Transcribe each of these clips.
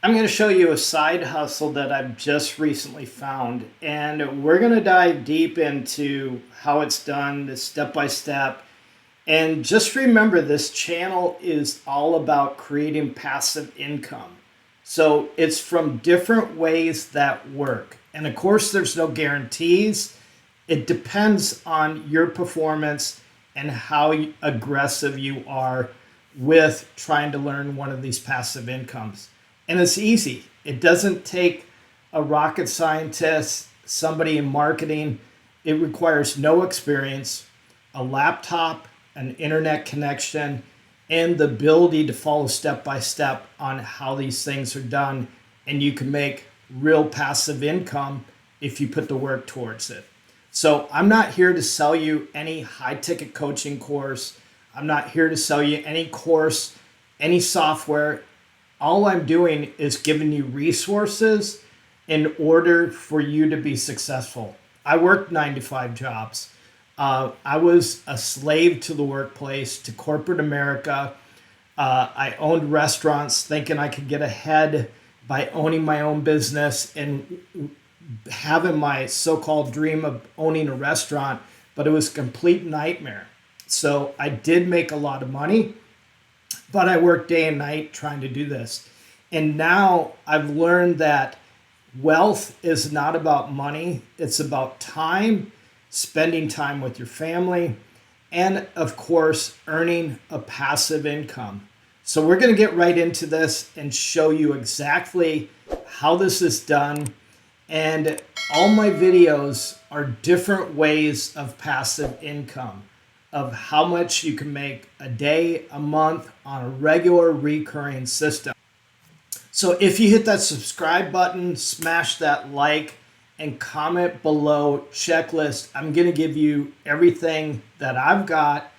I'm going to show you a side hustle that I've just recently found, and we're going to dive deep into how it's done, the step by step. And just remember, this channel is all about creating passive income. So it's from different ways that work. And of course, there's no guarantees. It depends on your performance and how aggressive you are with trying to learn one of these passive incomes. And it's easy. It doesn't take a rocket scientist, somebody in marketing. It requires no experience, a laptop, an internet connection, and the ability to follow step by step on how these things are done. And you can make real passive income if you put the work towards it. So I'm not here to sell you any high ticket coaching course. I'm not here to sell you any course, any software. All I'm doing is giving you resources in order for you to be successful. I worked 9 to 5 jobs. I was a slave to the workplace, to corporate America. I owned restaurants thinking I could get ahead by owning my own business and having my so-called dream of owning a restaurant, but it was a complete nightmare. So I did make a lot of money, but I worked day and night trying to do this. And now I've learned that wealth is not about money, it's about time, spending time with your family, and of course, earning a passive income. So we're going to get right into this and show you exactly how this is done. And all my videos are different ways of passive income, of how much you can make a day, a month on a regular recurring system. So if you hit that subscribe button, smash that like, and comment below checklist, I'm going to give you everything that I've got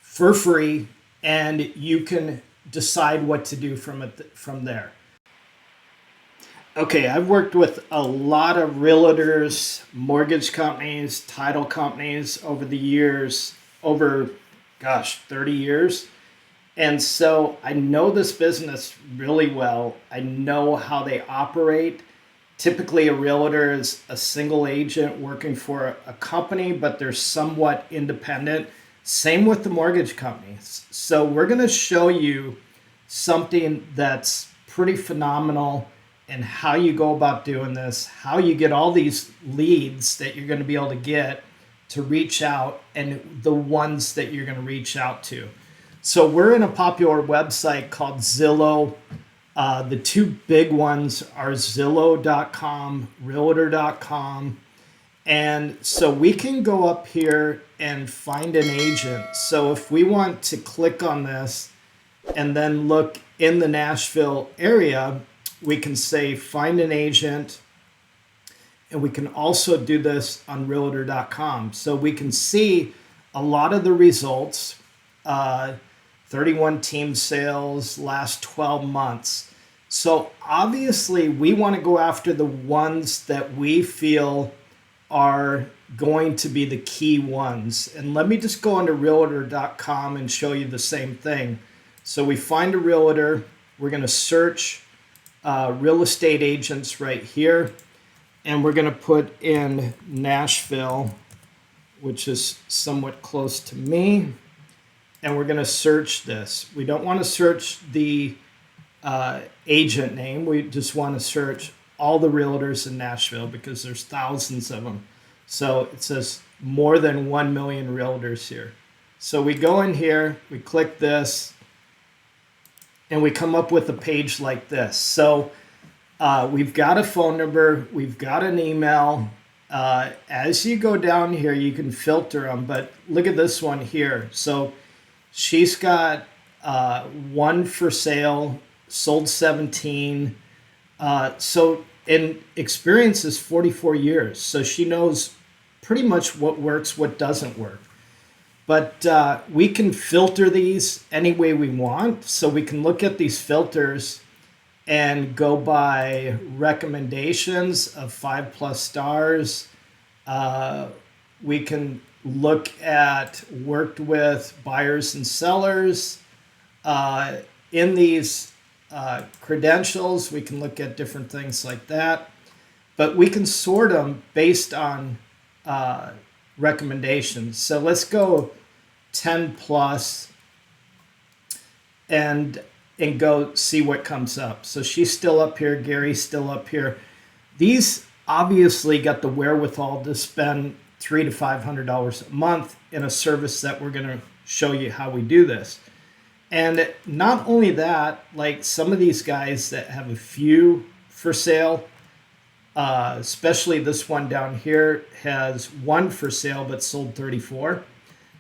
for free, and you can decide what to do from there. Okay, I've worked with a lot of realtors, mortgage companies, title companies over the years, over, 30 years. And so I know this business really well. I know how they operate. Typically, a realtor is a single agent working for a company, but they're somewhat independent. Same with the mortgage companies. So we're going to show you something that's pretty phenomenal and how you go about doing this, how you get all these leads that you're going to be able to get to reach out, and the ones that you're going to reach out to. So we're in a popular website called Zillow. The two big ones are Zillow.com, Realtor.com. And so we can go up here and find an agent. So if we want to click on this and then look in the Nashville area, we can say find an agent. And we can also do this on Realtor.com. So we can see a lot of the results. 31 team sales last 12 months. So obviously we want to go after the ones that we feel are going to be the key ones. And let me just go into Realtor.com and show you the same thing. So we find a realtor. We're going to search real estate agents right here. And we're going to put in Nashville, which is somewhat close to me. And we're going to search this. We don't want to search the agent name. We just want to search all the realtors in Nashville because there's thousands of them. So it says more than 1 million realtors here. So we go in here, we click this, and we come up with a page like this. So we've got a phone number, we've got an email. As you go down here, you can filter them, but look at this one here. So she's got one for sale, sold 17. So in experience is 44 years. So she knows pretty much what works, what doesn't work. But we can filter these any way we want. So we can look at these filters and go by recommendations of 5+ stars. We can look at worked with buyers and sellers. In these credentials. We can look at different things like that. But we can sort them based on recommendations. So let's go 10 plus and go see what comes up. So she's still up here. Gary's still up here. These obviously got the wherewithal to spend $300 to $500 a month in a service that we're going to show you how we do this. And not only that, like some of these guys that have a few for sale, especially this one down here has one for sale but sold 34.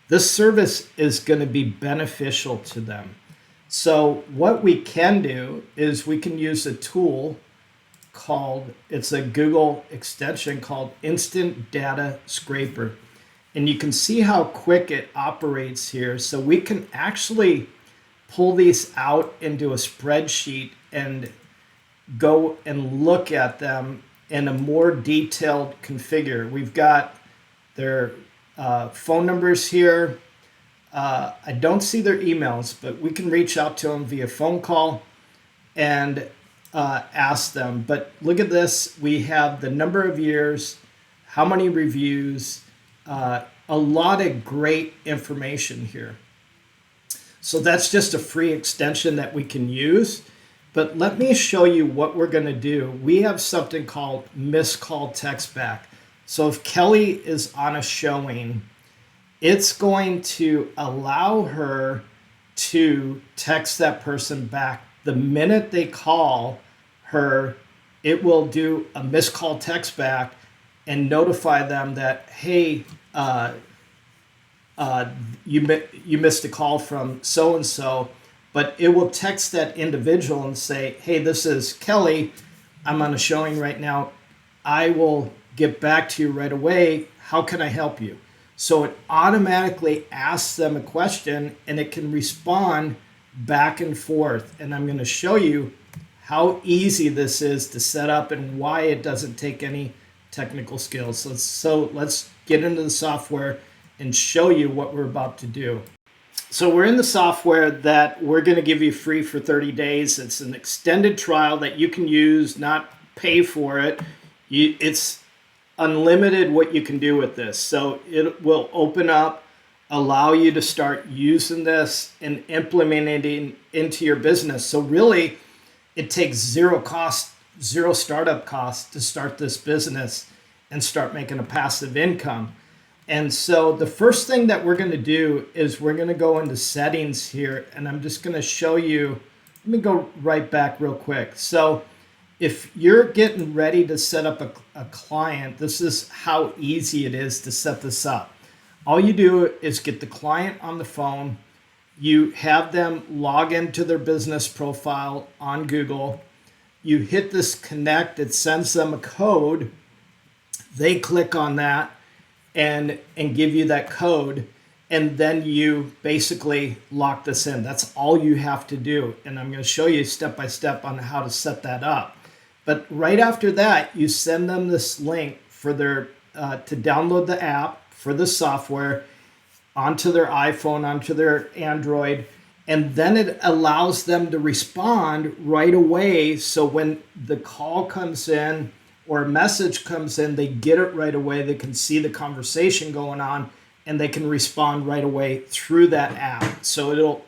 This service is going to be beneficial to them. So what we can do is we can use a tool called, it's a Google extension called Instant Data Scraper. And you can see how quick it operates here. So we can actually pull these out into a spreadsheet and go and look at them in a more detailed configure. We've got their phone numbers here. I don't see their emails, but we can reach out to them via phone call and ask them. But look at this. We have the number of years, how many reviews, a lot of great information here. So that's just a free extension that we can use. But let me show you what we're going to do. We have something called missed call text back. So if Kelly is on a showing, it's going to allow her to text that person back. The minute they call her, it will do a missed call text back and notify them that, hey, you missed a call from so-and-so, but it will text that individual and say, hey, this is Kelly. I'm on a showing right now. I will get back to you right away. How can I help you? So it automatically asks them a question and it can respond back and forth. And I'm going to show you how easy this is to set up and why it doesn't take any technical skills. So let's get into the software and show you what we're about to do. So we're in the software that we're going to give you free for 30 days. It's an extended trial that you can use, not pay for it. It's unlimited what you can do with this. So it will open up, allow you to start using this and implementing into your business. So really, it takes zero cost, zero startup cost to start this business and start making a passive income. And so the first thing that we're going to do is we're going to go into settings here, and I'm just going to show you. Let me go right back real quick. So if you're getting ready to set up a client, this is how easy it is to set this up. All you do is get the client on the phone. You have them log into their business profile on Google. You hit this connect. It sends them a code. They click on that and give you that code. And then you basically lock this in. That's all you have to do. And I'm going to show you step by step on how to set that up. But right after that, you send them this link for their to download the app for the software onto their iPhone, onto their Android, and then it allows them to respond right away. So when the call comes in or a message comes in, they get it right away. They can see the conversation going on, and they can respond right away through that app. So it'll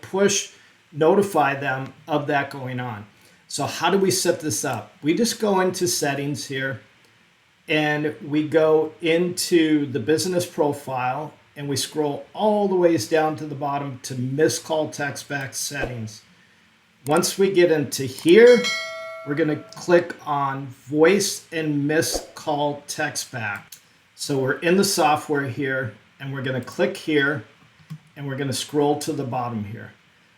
notify them of that going on. So how do we set this up? We just go into settings here and we go into the business profile and we scroll all the ways down to the bottom to missed call text back settings. Once we get into here, we're going to click on voice and missed call text back. So we're in the software here and we're going to click here and we're going to scroll to the bottom here.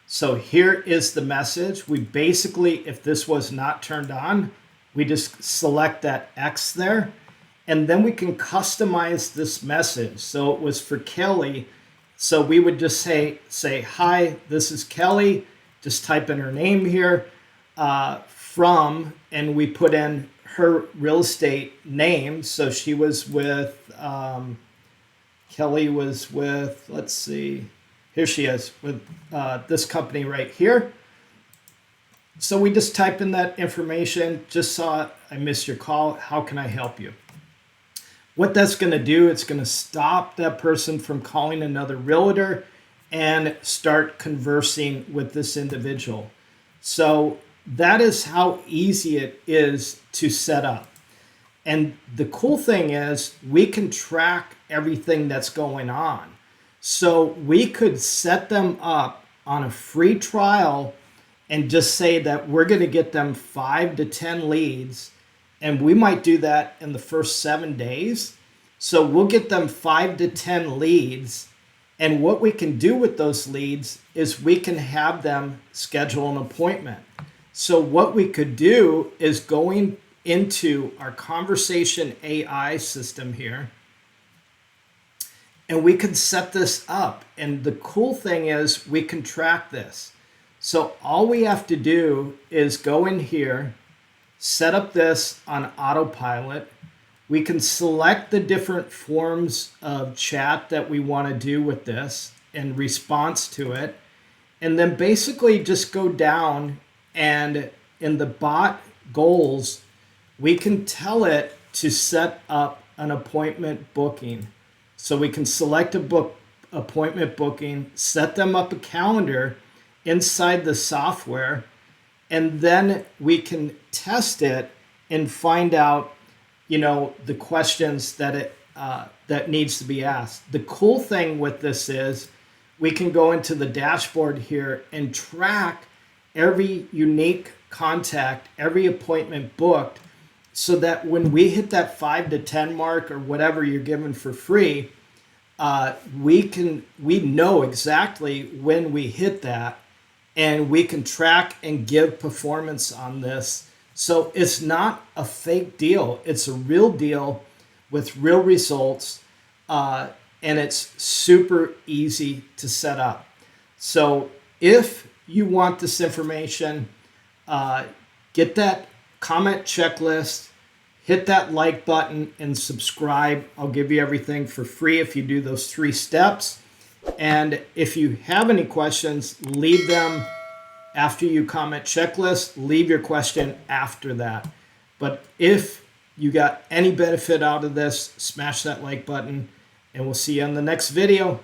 So here is the message. We basically, if this was not turned on, we just select that X there, and then we can customize this message. So it was for Kelly. So we would just say, hi, this is Kelly. Just type in her name here from, and we put in her real estate name. So she was with, Kelly was with, let's see, here she is with this company right here. So we just type in that information, just saw I missed your call, how can I help you? What that's going to do, it's going to stop that person from calling another realtor and start conversing with this individual. So that is how easy it is to set up. And the cool thing is we can track everything that's going on. So we could set them up on a free trial and just say that we're going to get them 5 to 10 leads. And we might do that in the first 7 days. So we'll get them 5 to 10 leads. And what we can do with those leads is we can have them schedule an appointment. So what we could do is going into our conversation AI system here, and we can set this up. And the cool thing is we can track this. So all we have to do is go in here, set up this on autopilot. We can select the different forms of chat that we want to do with this in response to it. And then basically just go down, and in the bot goals, we can tell it to set up an appointment booking. So we can select a appointment booking, set them up a calendar inside the software, and then we can test it and find out, the questions that that needs to be asked. The cool thing with this is we can go into the dashboard here and track every unique contact, every appointment booked, so that when we hit that 5 to 10 mark or whatever you're given for free, we know exactly when we hit that, and we can track and give performance on this. So it's not a fake deal. It's a real deal with real results, and it's super easy to set up. So if you want this information, get that comment checklist, hit that like button, and subscribe. I'll give you everything for free if you do those 3 steps. And if you have any questions, leave them after you comment checklist. Leave your question after that. But if you got any benefit out of this, smash that like button, and we'll see you on the next video.